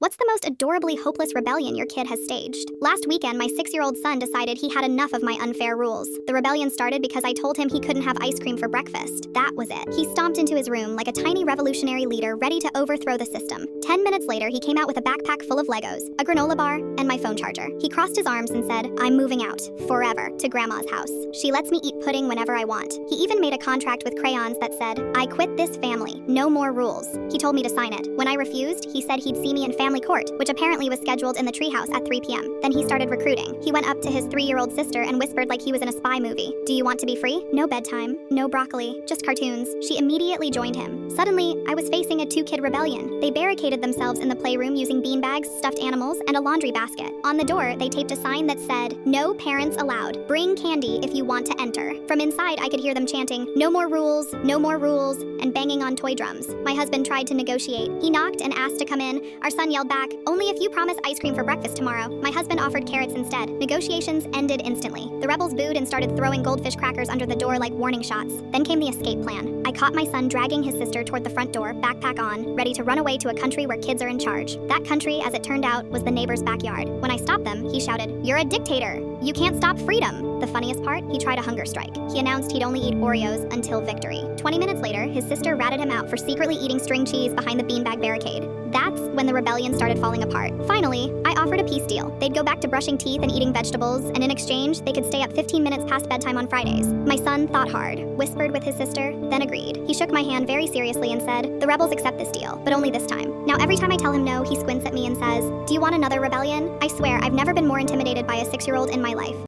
What's the most adorably hopeless rebellion your kid has staged? Last weekend, my 6-year-old son decided he had enough of my unfair rules. The rebellion started because I told him he couldn't have ice cream for breakfast. That was it. He stomped into his room like a tiny revolutionary leader ready to overthrow the system. 10 minutes later, he came out with a backpack full of Legos, a granola bar, and my phone charger. He crossed his arms and said, "I'm moving out, forever, to Grandma's house. She lets me eat pudding whenever I want." He even made a contract with crayons that said, "I quit this family, no more rules." He told me to sign it. When I refused, he said he'd see me in family court, which apparently was scheduled in the treehouse at 3 p.m. Then he started recruiting. He went up to his 3-year-old sister and whispered like he was in a spy movie, "Do you want to be free? No bedtime, no broccoli, just cartoons." She immediately joined him. Suddenly, I was facing a 2-kid rebellion. They barricaded themselves in the playroom using beanbags, stuffed animals, and a laundry basket. On the door, they taped a sign that said, "No parents allowed. Bring candy if you want to enter." From inside, I could hear them chanting, "No more rules, no more rules," and banging on toy drums. My husband tried to negotiate. He knocked and asked to come in. Our son yelled back, "Only if you promise ice cream for breakfast tomorrow." My husband offered carrots instead. Negotiations ended instantly. The rebels booed and started throwing goldfish crackers under the door like warning shots. Then came the escape plan. I caught my son dragging his sister toward the front door, backpack on, ready to run away to a country where kids are in charge. That country, as it turned out, was the neighbor's backyard. When I stopped them, he shouted, "You're a dictator! You can't stop freedom!" The funniest part, he tried a hunger strike. He announced he'd only eat Oreos until victory. 20 minutes later, his sister ratted him out for secretly eating string cheese behind the beanbag barricade. That's when the rebellion started falling apart. Finally, I offered a peace deal. They'd go back to brushing teeth and eating vegetables, and in exchange, they could stay up 15 minutes past bedtime on Fridays. My son thought hard, whispered with his sister, then agreed. He shook my hand very seriously and said, "The rebels accept this deal, but only this time." Now every time I tell him no, he squints at me and says, "Do you want another rebellion?" I swear, I've never been more intimidated by a 6-year-old in my life.